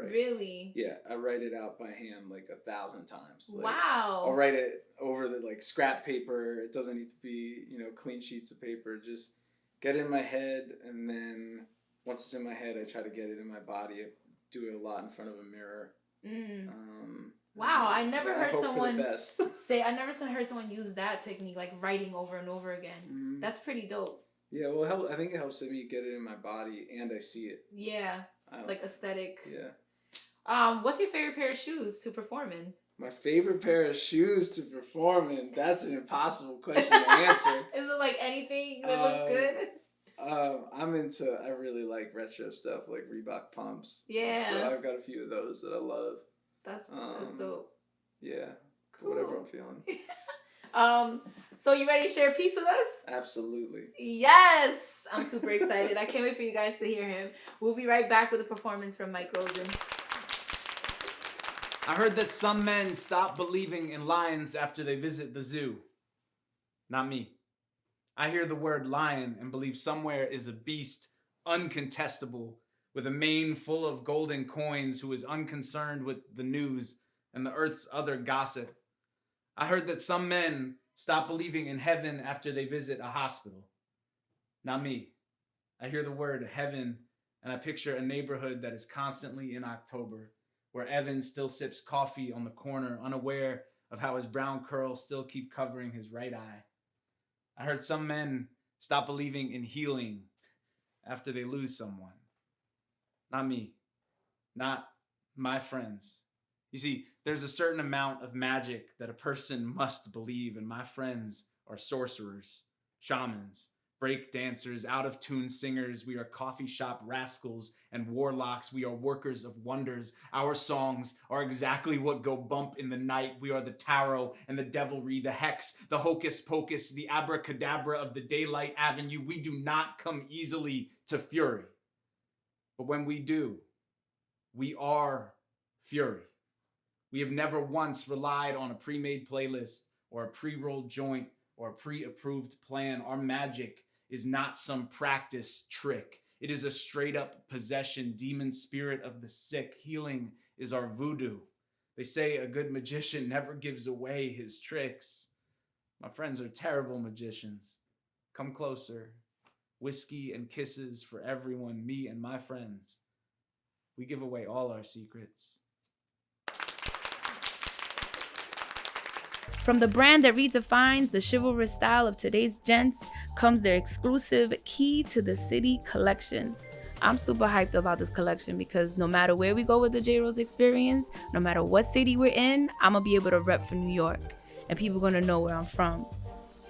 Speaker 1: Really?
Speaker 4: Yeah, I write it out by hand like 1,000 times.
Speaker 1: Wow.
Speaker 4: I'll write it over the scrap paper. It doesn't need to be, clean sheets of paper. Just get it in my head, and then once it's in my head, I try to get it in my body. I do it a lot in front of a mirror.
Speaker 1: Wow, I never heard someone use that technique, like writing over and over again. That's pretty dope.
Speaker 4: Yeah, well, I think it helps me get it in my body and I see it.
Speaker 1: Yeah, like aesthetic. Yeah. What's your favorite pair of shoes to perform in?
Speaker 4: My favorite pair of shoes to perform in? That's an impossible question to answer.
Speaker 1: Is it like anything that looks good?
Speaker 4: I really like retro stuff, like Reebok pumps. Yeah. So I've got a few of those that I love.
Speaker 1: That's dope.
Speaker 4: Yeah. Cool. Whatever I'm feeling.
Speaker 1: So you ready to share a piece with us?
Speaker 4: Absolutely.
Speaker 1: Yes! I'm super excited. I can't wait for you guys to hear him. We'll be right back with a performance from Mike Rosen.
Speaker 3: I heard that some men stop believing in lions after they visit the zoo. Not me. I hear the word lion and believe somewhere is a beast uncontestable, with a mane full of golden coins, who is unconcerned with the news and the earth's other gossip. I heard that some men stop believing in heaven after they visit a hospital. Not me. I hear the word heaven and I picture a neighborhood that is constantly in October, where Evan still sips coffee on the corner, unaware of how his brown curls still keep covering his right eye. I heard some men stop believing in healing after they lose someone. Not me. Not my friends. You see, there's a certain amount of magic that a person must believe, and my friends are sorcerers, shamans,
Speaker 5: break dancers, out-of-tune singers. We are coffee shop rascals and warlocks. We are workers of wonders. Our songs are exactly what go bump in the night. We are the tarot and the devilry, the hex, the hocus pocus, the abracadabra of the daylight avenue. We do not come easily to fury. But when we do, we are fury. We have never once relied on a pre-made playlist or a pre-rolled joint or a pre-approved plan. Our magic is not some practice trick. It is a straight-up possession, demon spirit of the sick. Healing is our voodoo. They say a good magician never gives away his tricks. My friends are terrible magicians. Come closer. Whiskey and kisses for everyone, me and my friends. We give away all our secrets.
Speaker 1: From the brand that redefines the chivalrous style of today's gents comes their exclusive Key to the City collection. I'm super hyped about this collection because no matter where we go with the JRose Experience, no matter what city we're in, I'm gonna be able to rep for New York and people are gonna know where I'm from.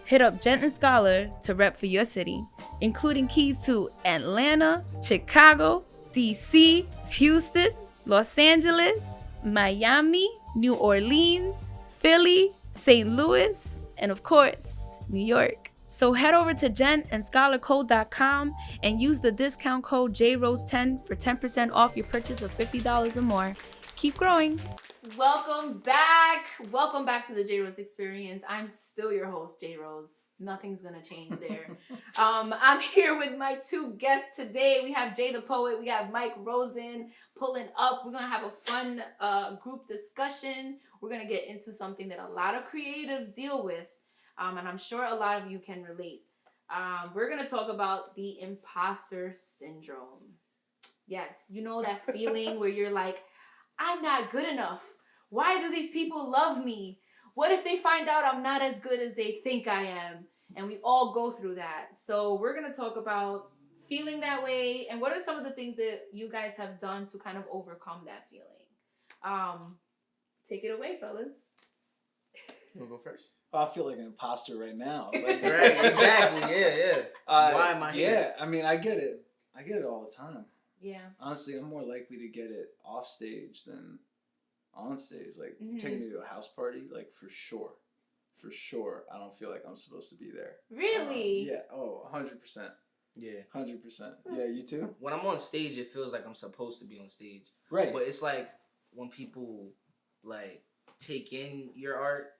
Speaker 1: Hit up Gent and Scholar to rep for your city, including keys to Atlanta, Chicago, DC, Houston, Los Angeles, Miami, New Orleans, Philly, St. Louis, and of course, New York. So head over to gentandscholarcode.com and use the discount code JRose10 for 10% off your purchase of $50 or more. Keep growing. Welcome back. Welcome back to the JRose Experience. I'm still your host, JRose. Nothing's gonna change there. I'm here with my two guests today. We have Jay the Poet. We have Mike Rosen pulling up. We're gonna have a fun group discussion. We're gonna get into something that a lot of creatives deal with, and I'm sure a lot of you can relate. We're gonna talk about the imposter syndrome. Yes, you know that feeling where you're like, I'm not good enough. Why do these people love me? What if they find out I'm not as good as they think I am? And we all go through that. So we're going to talk about feeling that way and what are some of the things that you guys have done to kind of overcome that feeling. Take it away, fellas.
Speaker 2: You want to go first?
Speaker 4: I feel like an imposter right now. Like,
Speaker 2: Right, exactly, yeah. Why am I here?
Speaker 4: Yeah, I mean, I get it. I get it all the time.
Speaker 1: Yeah.
Speaker 4: Honestly, I'm more likely to get it off stage than on stage. Like, take me to a house party, like, for sure. For sure, I don't feel like I'm supposed to be there.
Speaker 1: Really?
Speaker 4: Yeah. Oh, 100%.
Speaker 2: Yeah.
Speaker 4: 100%. Yeah, you too?
Speaker 2: When I'm on stage, it feels like I'm supposed to be on stage.
Speaker 4: Right.
Speaker 2: But it's like when people, like, take in your art,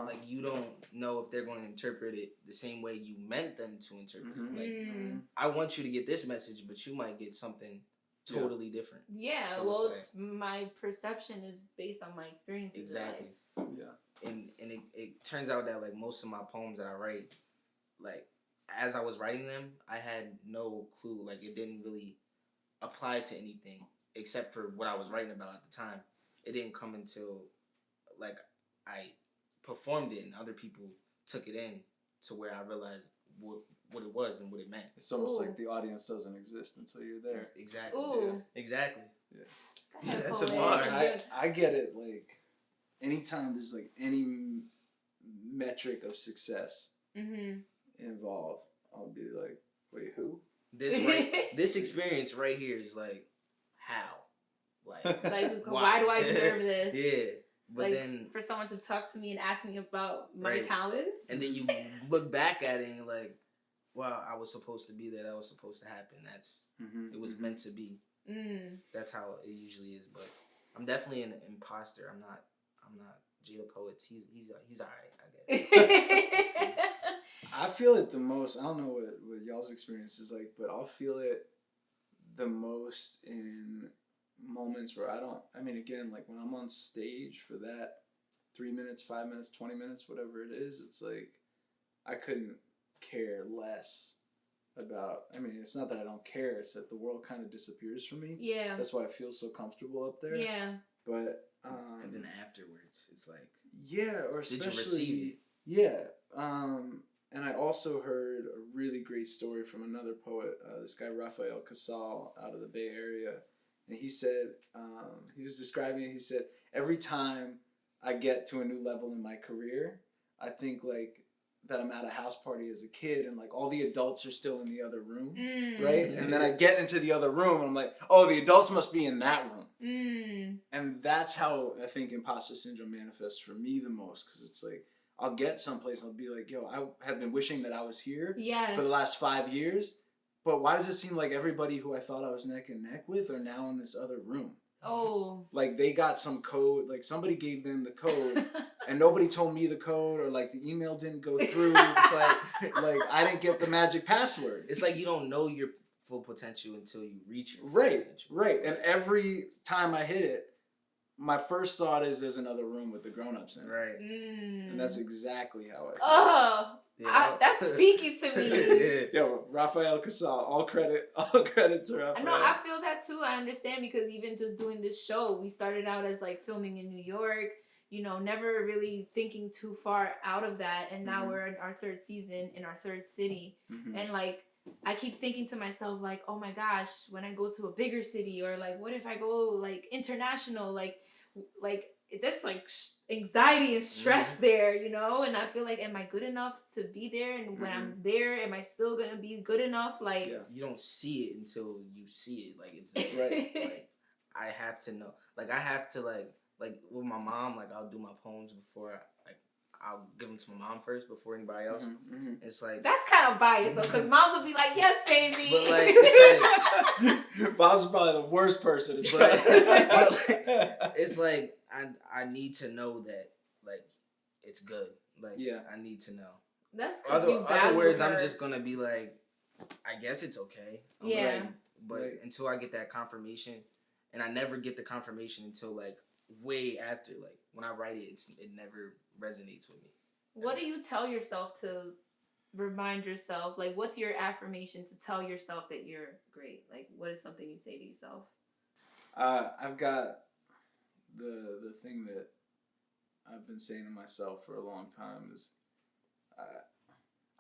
Speaker 2: like, you don't know if they're going to interpret it the same way you meant them to interpret it. Like, I want you to get this message, but you might get something totally different.
Speaker 1: Yeah,
Speaker 2: so
Speaker 1: well,
Speaker 2: it's
Speaker 1: my perception is based on my experiences.
Speaker 2: Exactly.
Speaker 1: In life.
Speaker 4: Yeah.
Speaker 2: And it turns out that, like, most of my poems that I write, like, as I was writing them, I had no clue. Like, it didn't really apply to anything except for what I was writing about at the time. It didn't come until, like, I performed it and other people took it in to where I realized what it was and what it meant.
Speaker 4: It's almost like the audience doesn't exist until you're there.
Speaker 2: Exactly.
Speaker 1: Ooh.
Speaker 2: Yeah. Exactly.
Speaker 4: Yeah.
Speaker 2: That's a bar.
Speaker 4: I get it, like, anytime there's, like, any metric of success involved, I'll be like, wait, who?
Speaker 2: This experience right here is like, how?
Speaker 1: Like why do I deserve this?
Speaker 2: Yeah. But
Speaker 1: like,
Speaker 2: then
Speaker 1: for someone to talk to me and ask me about my talents.
Speaker 2: And then you look back at it and you're like, well, I was supposed to be there. That was supposed to happen. That's it was meant to be. That's how it usually is. But I'm definitely an imposter. I'm not Jay the Poet. He's alright, I guess.
Speaker 4: I feel it the most. I don't know what y'all's experience is like, but I'll feel it the most in moments where I mean, again, like when I'm on stage for that 3 minutes, 5 minutes, 20 minutes, whatever it is, it's like I couldn't care less about, I mean, it's not that I don't care, it's that the world kind of disappears from me.
Speaker 1: Yeah.
Speaker 4: That's why I feel so comfortable up there.
Speaker 1: Yeah.
Speaker 4: But
Speaker 2: and then afterwards, it's like,
Speaker 4: yeah, or especially,
Speaker 2: did you receive it?
Speaker 4: Yeah. And I also heard a really great story from another poet, this guy Rafael Casal out of the Bay Area. And he said, he was describing it, he said, every time I get to a new level in my career, I think like that I'm at a house party as a kid and like all the adults are still in the other room,
Speaker 1: Mm.
Speaker 4: right? And then I get into the other room and I'm like, oh, the adults must be in that room.
Speaker 1: Mm.
Speaker 4: And that's how I think imposter syndrome manifests for me the most, because it's like I'll get someplace and I'll be like, yo, I have been wishing that I was here
Speaker 1: Yes.
Speaker 4: for the last 5 years, but why does it seem like everybody who I thought I was neck and neck with are now in this other room?
Speaker 1: Oh.
Speaker 4: Like they got some code, like somebody gave them the code and nobody told me the code, or like the email didn't go through. It's like I didn't get the magic password.
Speaker 2: It's like you don't know your full potential until you reach your full
Speaker 4: Right,
Speaker 2: potential.
Speaker 4: right. And every time I hit it, my first thought is there's another room with the grown-ups in it.
Speaker 2: Right.
Speaker 1: Mm.
Speaker 4: And that's exactly how I feel.
Speaker 1: Oh.
Speaker 2: Yeah.
Speaker 1: That's speaking to me.
Speaker 2: Yeah.
Speaker 4: Yo, Raphael Casal, all credit to Raphael.
Speaker 1: I know, I feel that too. I understand, because even just doing this show, we started out as like filming in New York, you know, never really thinking too far out of that. And now we're in our third season in our third city.
Speaker 4: Mhm.
Speaker 1: And like, I keep thinking to myself, like, oh my gosh, when I go to a bigger city, or like, what if I go like international, like there's like anxiety and stress there, you know? And I feel like, am I good enough to be there? And when I'm there, am I still gonna be good enough? Like,
Speaker 4: Yeah.
Speaker 2: You don't see it until you see it. Like it's
Speaker 4: Right.
Speaker 2: Like I have to know. Like I have to like with my mom. Like I'll do my poems before I'll give them to my mom first before anybody else.
Speaker 4: Mm-hmm.
Speaker 2: It's like
Speaker 1: that's kind of biased though, because moms will be like, yes, baby.
Speaker 2: But like it's
Speaker 4: Bob's probably the worst person to try.
Speaker 2: like, it's like I need to know that like it's good. Like
Speaker 4: Yeah.
Speaker 2: I need to know.
Speaker 1: That's 'cause you
Speaker 2: Other
Speaker 1: value
Speaker 2: words,
Speaker 1: her.
Speaker 2: I'm just gonna be like, I guess it's okay.
Speaker 1: Yeah.
Speaker 2: Right. But
Speaker 4: Right.
Speaker 2: until I get that confirmation, and I never get the confirmation until like way after, like when I write it, it never resonates with me.
Speaker 1: What do you tell yourself to remind yourself? Like, what's your affirmation to tell yourself that you're great? Like, what is something you say to yourself?
Speaker 4: I've got the thing that I've been saying to myself for a long time is,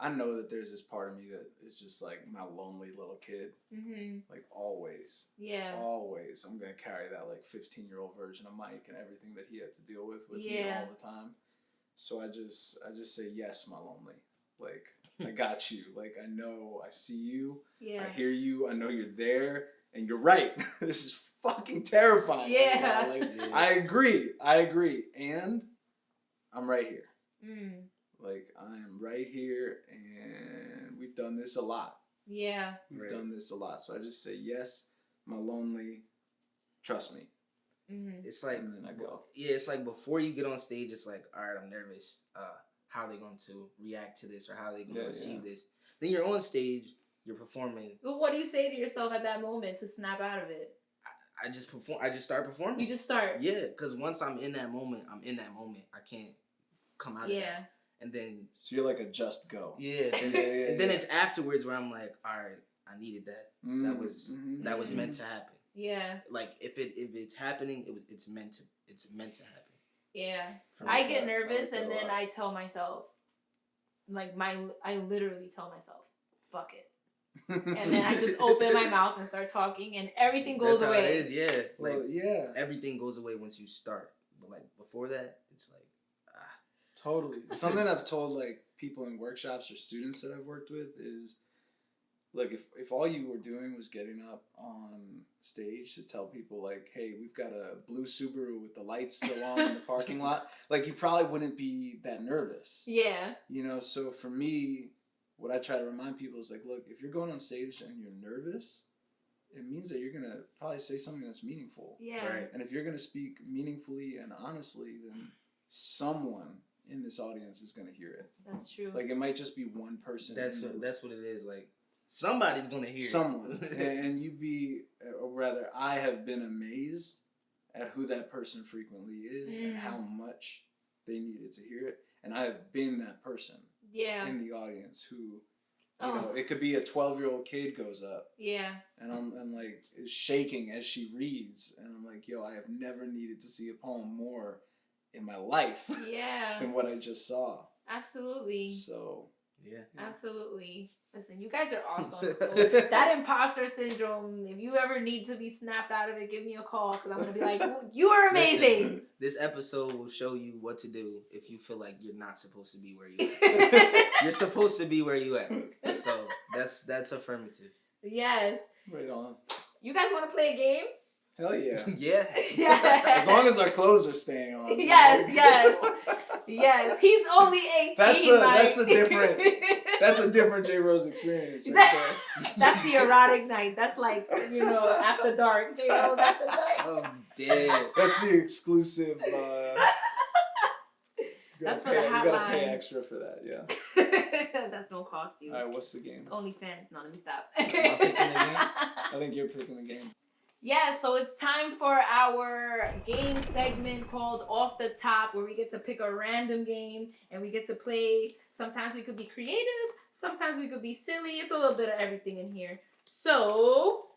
Speaker 4: I know that there's this part of me that is just like my lonely little kid.
Speaker 1: Mm-hmm.
Speaker 4: Like always.
Speaker 1: Yeah.
Speaker 4: Always. I'm going to carry that like 15-year-old version of Mike and everything that he had to deal with me
Speaker 1: Yeah.
Speaker 4: all the time. So I just say, yes, my lonely. Like, I got you. Like, I know, I see you.
Speaker 1: Yeah.
Speaker 4: I hear you. I know you're there. And you're right. This is fucking terrifying.
Speaker 1: Yeah.
Speaker 4: Right now. Like,
Speaker 2: Yeah.
Speaker 4: I agree. And I'm right here.
Speaker 1: Mm.
Speaker 4: Like, I am right here, and we've done this a lot.
Speaker 1: Yeah.
Speaker 4: We've
Speaker 2: Right.
Speaker 4: done this a lot. So I just say, yes, my lonely, trust me.
Speaker 1: Mm-hmm.
Speaker 2: It's like,
Speaker 4: And then I go.
Speaker 2: yeah, it's like before you get on stage, it's like, all right, I'm nervous. How are they going to react to this, or how are they going to receive this? Then you're on stage, you're performing.
Speaker 1: But what do you say to yourself at that moment to snap out of it?
Speaker 2: I just perform. I just start performing.
Speaker 1: You just start.
Speaker 2: Yeah, because once I'm in that moment, I'm in that moment. I can't come out of
Speaker 1: Yeah.
Speaker 2: that. And then
Speaker 4: So you're like a just go.
Speaker 2: yeah, and then it's afterwards where I'm like, all right, I needed that. That was meant to happen.
Speaker 1: Yeah.
Speaker 2: Like if it's happening, it's meant to happen.
Speaker 1: Yeah.
Speaker 2: For
Speaker 1: I
Speaker 2: me.
Speaker 1: get
Speaker 4: I
Speaker 1: nervous,
Speaker 4: like that
Speaker 1: and
Speaker 4: a
Speaker 1: then
Speaker 4: lot.
Speaker 1: I tell myself, like I literally tell myself, fuck it. And then I just open my mouth and start talking, and everything goes
Speaker 2: That's how
Speaker 1: away.
Speaker 2: it is, yeah. Like
Speaker 4: Well, yeah.
Speaker 2: everything goes away once you start. But like before that, it's like
Speaker 4: Totally. Something I've told like people in workshops or students that I've worked with is, like, if all you were doing was getting up on stage to tell people like, hey, we've got a blue Subaru with the lights still on in the parking lot, like you probably wouldn't be that nervous.
Speaker 1: Yeah.
Speaker 4: You know, so for me, what I try to remind people is like, look, if you're going on stage and you're nervous, it means that you're gonna probably say something that's meaningful.
Speaker 1: Yeah.
Speaker 2: right.
Speaker 4: And if you're gonna speak meaningfully and honestly, then someone in this audience is gonna hear it.
Speaker 1: That's true.
Speaker 4: Like it might just be one person.
Speaker 2: That's what it is. Like somebody's gonna hear
Speaker 4: someone,
Speaker 2: it.
Speaker 4: and you'd be, or rather, I have been amazed at who that person frequently is and how much they needed to hear it. And I have been that person
Speaker 1: yeah.
Speaker 4: in the audience who, you know, it could be a 12-year-old kid goes up.
Speaker 1: Yeah.
Speaker 4: And I'm like is shaking as she reads, and I'm like, yo, I have never needed to see a poem more in my life
Speaker 1: Yeah.
Speaker 4: than what I just saw.
Speaker 1: Absolutely.
Speaker 4: So
Speaker 2: Yeah.
Speaker 1: Absolutely. Listen, you guys are awesome. So that imposter syndrome, if you ever need to be snapped out of it, give me a call because I'm going to be like, you are amazing.
Speaker 2: Listen, this episode will show you what to do if you feel like you're not supposed to be where you at. You're supposed to be where you at. So that's affirmative.
Speaker 1: Yes.
Speaker 4: Right on.
Speaker 1: You guys want to play a game?
Speaker 4: Hell yeah.
Speaker 2: Yeah.
Speaker 1: Yes.
Speaker 4: As long as our clothes are staying on.
Speaker 1: Yes, yes. Yes. He's only 18.
Speaker 4: That's a different JRose experience right there.
Speaker 1: That's the erotic night. That's like, after dark. JRose after dark.
Speaker 2: Oh, damn.
Speaker 4: That's the exclusive.
Speaker 1: That's for the hotline.
Speaker 4: You gotta pay extra for that, yeah.
Speaker 1: That's no cost you.
Speaker 4: All right, what's the game?
Speaker 1: OnlyFans. No, let me stop.
Speaker 2: Am I picking the game?
Speaker 4: I think you're picking the game.
Speaker 1: Yeah, so it's time for our game segment called Off the Top, where we get to pick a random game and we get to play. Sometimes we could be creative, sometimes we could be silly. It's a little bit of everything in here. So,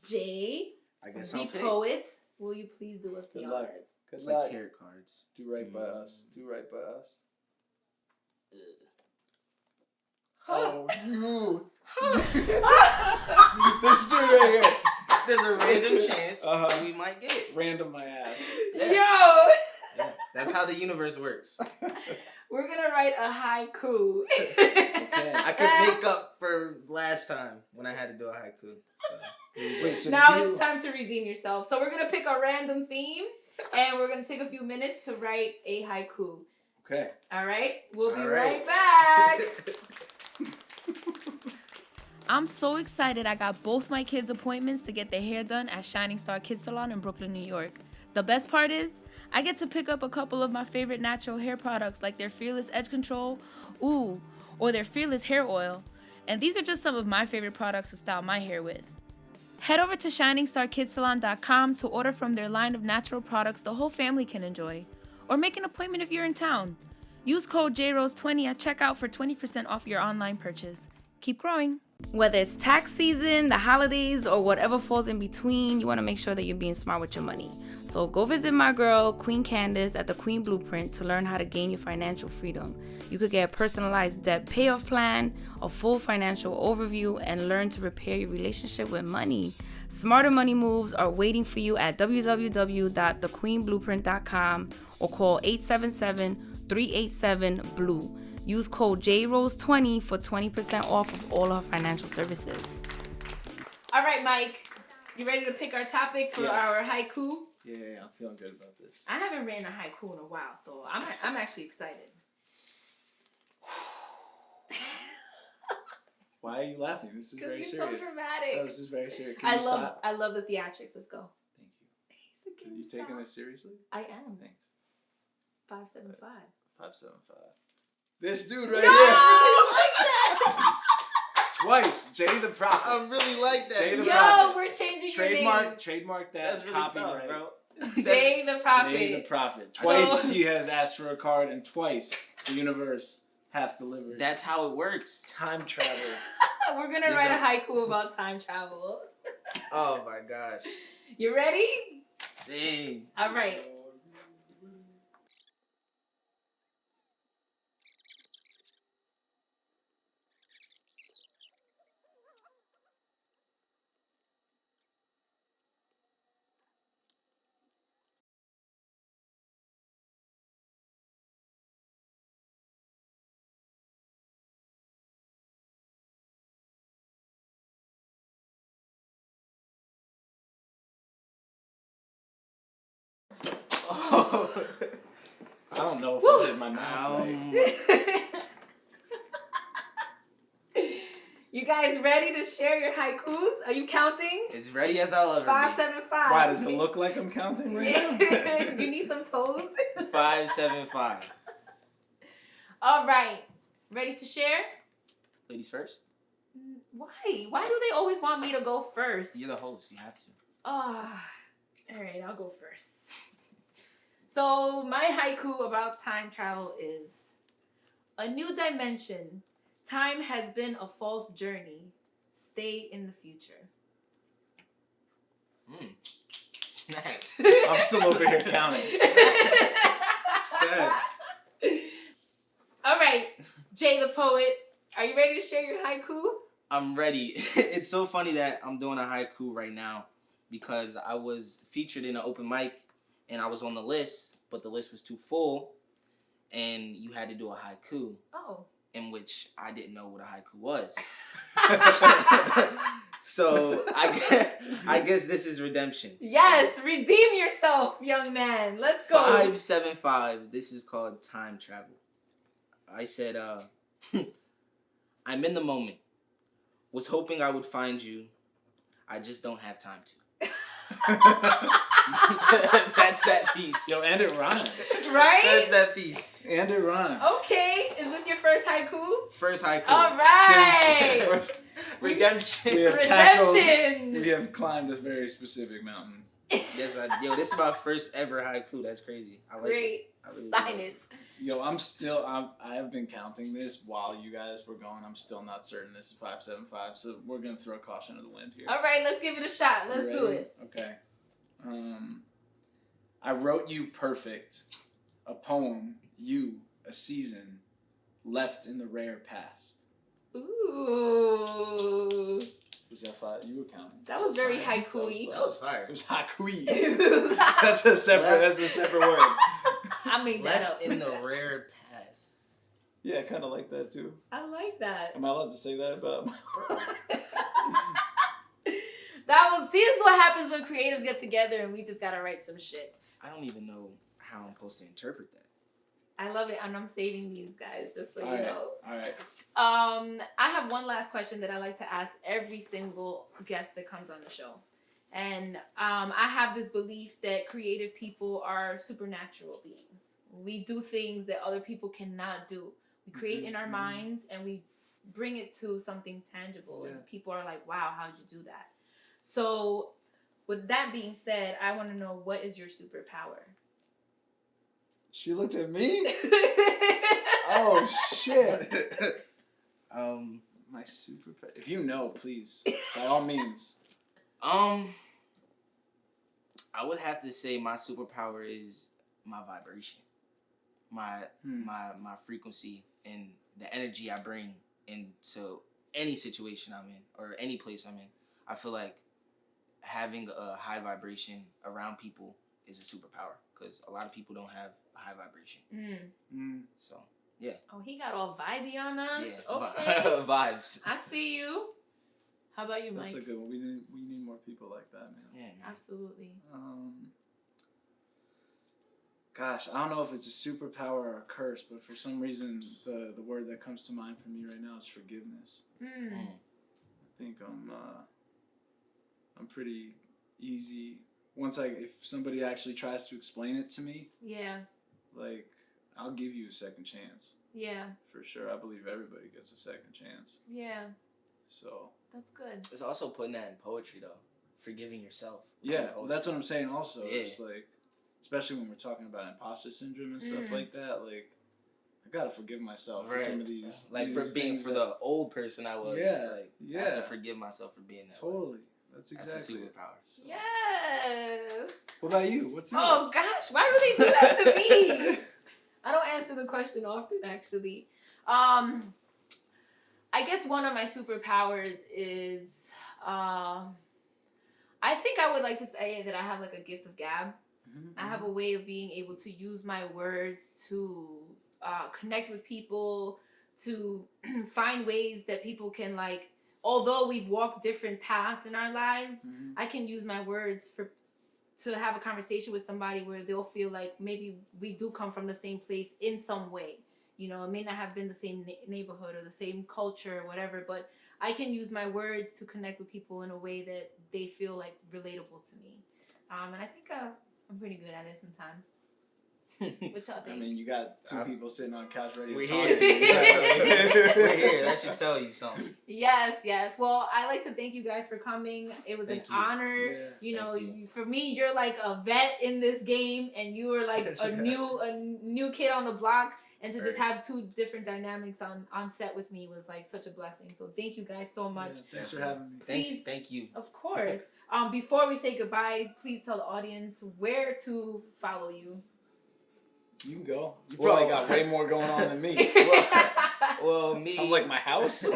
Speaker 1: Jay,
Speaker 2: I guess
Speaker 1: the
Speaker 2: I'll pick.
Speaker 1: poet, will you please do us the
Speaker 4: Good luck.
Speaker 1: honors?
Speaker 4: Good
Speaker 2: It's
Speaker 4: luck.
Speaker 2: like tarot cards.
Speaker 4: Do right by us. Do right by us.
Speaker 2: Huh.
Speaker 4: Oh, you. This dude right here.
Speaker 2: There's a random chance we might get it.
Speaker 4: Random my ass.
Speaker 2: Yeah.
Speaker 1: Yo!
Speaker 2: Yeah. That's how the universe works.
Speaker 1: We're gonna write a haiku.
Speaker 4: Okay.
Speaker 2: I could make up for last time when I had to do a haiku. So.
Speaker 4: Wait, so
Speaker 1: Now
Speaker 4: did
Speaker 1: it's time to redeem yourself. So we're gonna pick a random theme, and we're gonna take a few minutes to write a haiku.
Speaker 4: Okay.
Speaker 1: All right, we'll be
Speaker 2: All
Speaker 1: right
Speaker 2: right.
Speaker 1: back. I'm so excited I got both my kids' appointments to get their hair done at Shining Star Kids Salon in Brooklyn, New York. The best part is, I get to pick up a couple of my favorite natural hair products like their Fearless Edge Control, or their Fearless Hair Oil. And these are just some of my favorite products to style my hair with. Head over to ShiningstarKidSalon.com to order from their line of natural products the whole family can enjoy. Or make an appointment if you're in town. Use code JRose20 at checkout for 20% off your online purchase. Keep growing. Whether it's tax season, the holidays, or whatever falls in between, you want to make sure that you're being smart with your money. So go visit my girl, Queen Candace, at the Queen Blueprint to learn how to gain your financial freedom. You could get a personalized debt payoff plan, a full financial overview, and learn to repair your relationship with money. Smarter money moves are waiting for you at www.thequeenblueprint.com or call 877-387-BLUE. Use code JRose20 for 20% off of all our financial services. All right, Mike. You ready to pick our topic for our haiku?
Speaker 4: Yeah, I'm feeling good about this.
Speaker 1: I haven't written a haiku in a while, so I'm actually excited.
Speaker 4: Why are you laughing? This is very
Speaker 1: Because
Speaker 4: serious.
Speaker 1: you're so dramatic.
Speaker 4: No, this is very serious. Can you stop?
Speaker 1: I love the theatrics. Let's go.
Speaker 4: Thank you. Are you taking this seriously?
Speaker 1: I am.
Speaker 4: Thanks.
Speaker 1: 575.
Speaker 4: 575. This dude right
Speaker 1: No,
Speaker 4: here.
Speaker 1: like that.
Speaker 4: Twice. Jay the Prophet.
Speaker 2: I really like that.
Speaker 4: Jay the
Speaker 1: Yo,
Speaker 4: Prophet.
Speaker 1: we're changing your name.
Speaker 4: Trademark that.
Speaker 2: That's really
Speaker 4: copyright.
Speaker 2: tough, bro.
Speaker 1: Jay the Prophet.
Speaker 4: Jay the Prophet. Twice
Speaker 1: So-
Speaker 4: he has asked for a card, and twice the universe hath delivered.
Speaker 2: That's how it works.
Speaker 4: Time travel.
Speaker 1: We're gonna write a haiku about time travel.
Speaker 2: Oh my gosh.
Speaker 1: You ready?
Speaker 2: Dang.
Speaker 1: All right.
Speaker 2: Oh.
Speaker 4: I don't know if
Speaker 1: Woo.
Speaker 4: I did my math right.
Speaker 1: You guys ready to share your haikus? Are you counting?
Speaker 2: As ready as I'll ever
Speaker 1: 575.
Speaker 4: Why does it look like I'm counting right now?
Speaker 1: You need some toes?
Speaker 2: be. 575.
Speaker 1: All right. Ready to share?
Speaker 2: Ladies first.
Speaker 1: Why? Why do they always want me to go first?
Speaker 2: You're the host. You have to.
Speaker 1: All right, I'll go first. So my haiku about time travel is: a new dimension. Time has been a false journey. Stay in the future.
Speaker 2: Snaps.
Speaker 4: I'm still over here counting.
Speaker 2: Snaps.
Speaker 1: All right, Jay the poet. Are you ready to share your haiku?
Speaker 2: I'm ready. It's so funny that I'm doing a haiku right now because I was featured in an open mic and I was on the list, but the list was too full and you had to do a haiku.
Speaker 1: Oh.
Speaker 2: In which I didn't know what a haiku was. So I guess this is redemption.
Speaker 1: Yes,
Speaker 2: so,
Speaker 1: redeem yourself, young man. Let's go.
Speaker 2: 575. This is called time travel. I said, I'm in the moment. Was hoping I would find you. I just don't have time to. That's that piece.
Speaker 4: Yo, and it rhymes.
Speaker 1: Right?
Speaker 2: That's that piece.
Speaker 4: And it rhymes.
Speaker 1: Okay. Is this your first haiku?
Speaker 2: First haiku.
Speaker 1: All right.
Speaker 2: Redemption.
Speaker 4: We have
Speaker 1: Redemption.
Speaker 4: we have climbed a very specific mountain.
Speaker 2: Yes, this is my first ever haiku. That's crazy. I like
Speaker 1: Great.
Speaker 2: it. I really
Speaker 1: Sign
Speaker 2: like
Speaker 1: it.
Speaker 4: Yo, I have been counting this while you guys were going. I'm still not certain this is 575, so we're gonna throw caution to the wind here.
Speaker 1: All right, let's give it a shot. Let's do it.
Speaker 4: Okay. I wrote you perfect, a poem, you, a season, left in the rare past.
Speaker 1: Ooh.
Speaker 4: Was that five? You were counting.
Speaker 1: That was very haiku-y.
Speaker 2: That was fire.
Speaker 4: It was haiku.
Speaker 1: That's
Speaker 4: That's a separate word.
Speaker 1: I made that
Speaker 2: Left
Speaker 1: up.
Speaker 2: in the rare past.
Speaker 4: Yeah, I kind of like that too.
Speaker 1: I like that.
Speaker 4: Am I allowed to say that about?
Speaker 1: That was, see, this is what happens when creatives get together and we just gotta write some shit.
Speaker 2: I don't even know how I'm supposed to interpret that.
Speaker 1: I love it, and I'm saving these guys just so
Speaker 4: All
Speaker 1: you
Speaker 4: right.
Speaker 1: know.
Speaker 4: All right.
Speaker 1: I have one last question that I like to ask every single guest that comes on the show. And I have this belief that creative people are supernatural beings. We do things that other people cannot do. We create in our minds and we bring it to something tangible.
Speaker 4: Yeah.
Speaker 1: And people are like, wow, how'd you do that? So with that being said, I want to know, what is your superpower?
Speaker 4: She looked at me. Oh shit. My superpower. If you know, please, by all means.
Speaker 2: I would have to say my superpower is my vibration, my frequency, and the energy I bring into any situation I'm in or any place I'm in. I feel like having a high vibration around people is a superpower because a lot of people don't have a high vibration. So yeah.
Speaker 1: Oh, he got all vibey on us.
Speaker 2: Yeah.
Speaker 1: Okay.
Speaker 2: Vibes.
Speaker 1: I see you. How about you, Mike?
Speaker 4: That's a good one. We need more people like that, man.
Speaker 2: Yeah. Man.
Speaker 1: Absolutely.
Speaker 4: Gosh, I don't know if it's a superpower or a curse, but for some reason, the word that comes to mind for me right now is forgiveness. I think I'm pretty easy. If somebody actually tries to explain it to me,
Speaker 1: Yeah.
Speaker 4: like, I'll give you a second chance.
Speaker 1: Yeah.
Speaker 4: For sure. I believe everybody gets a second chance.
Speaker 1: Yeah.
Speaker 4: So.
Speaker 1: That's good.
Speaker 2: It's also putting that in poetry though, forgiving yourself.
Speaker 4: Yeah, well, that's what I'm saying also.
Speaker 2: Yeah.
Speaker 4: It's like, especially when we're talking about imposter syndrome and stuff like that, like, I gotta forgive myself for some of these.
Speaker 2: Like,
Speaker 4: these
Speaker 2: for the old person I was.
Speaker 4: Yeah,
Speaker 2: Like,
Speaker 4: yeah.
Speaker 2: I have to forgive myself for being that way.
Speaker 4: Totally. That's exactly.
Speaker 2: That's a superpower. So.
Speaker 1: Yes.
Speaker 4: What about you? What's yours?
Speaker 1: Oh gosh, why do they do that to me? I don't answer the question often, actually. I guess one of my superpowers is, I think I would like to say that I have like a gift of gab. I have a way of being able to use my words to connect with people, to find ways that people can, like, although we've walked different paths in our lives, I can use my words to have a conversation with somebody where they'll feel like maybe we do come from the same place in some way. You know, it may not have been the same neighborhood or the same culture or whatever, but I can use my words to connect with people in a way that they feel like relatable to me. And I think I'm pretty good at it sometimes. What y'all think?
Speaker 4: I mean, you got two people sitting on the couch ready to
Speaker 2: We're
Speaker 4: talk
Speaker 2: here.
Speaker 4: to you.
Speaker 2: We're here. That should tell you something.
Speaker 1: Yes. Well, I like to thank you guys for coming. It was an honor.
Speaker 4: Yeah,
Speaker 1: you know,
Speaker 2: thank you.
Speaker 1: For me, you're like a vet in this game, and you were like a new kid on the block. And to just have two different dynamics on set with me was like such a blessing. So thank you guys so much.
Speaker 4: Yeah, thanks for having me.
Speaker 2: Thank you.
Speaker 1: Of course. Before we say goodbye, please tell the audience where to follow you.
Speaker 4: You can go. You probably
Speaker 2: Well-
Speaker 4: got way more going on than me.
Speaker 2: Well, me.
Speaker 4: I'm like my house.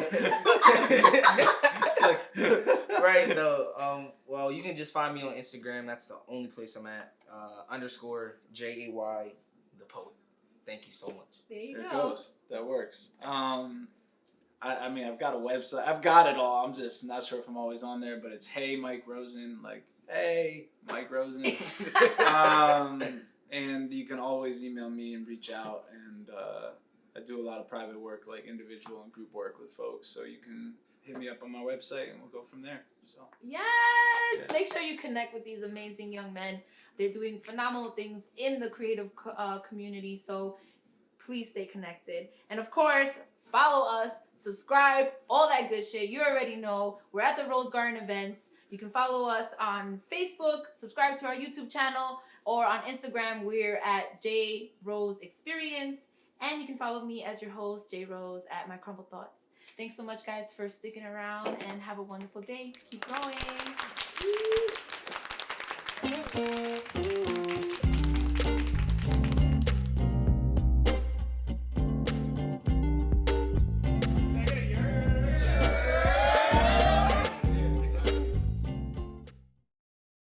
Speaker 2: Right though. Well, you can just find me on Instagram. That's the only place I'm at. _ JAY the poet. Thank you so much.
Speaker 1: There you
Speaker 4: There it
Speaker 1: go.
Speaker 4: goes. That works. I mean, I've got a website. I've got it all. I'm just not sure if I'm always on there, but it's Hey Mike Rosen. Like, hey Mike Rosen. And you can always email me and reach out. And I do a lot of private work, like individual and group work with folks. So you can hit me up on my website and we'll go from there. So
Speaker 1: Yes!
Speaker 4: Yeah.
Speaker 1: Make sure you connect with these amazing young men. They're doing phenomenal things in the creative community, so please stay connected. And of course, follow us, subscribe, all that good shit. You already know. We're at the Rose Garden events. You can follow us on Facebook, subscribe to our YouTube channel, or on Instagram, we're at JRose Experience. And you can follow me as your host, JRose, at My Crumble Thoughts. Thanks so much, guys, for sticking around, and have a wonderful day. Keep growing. Peace.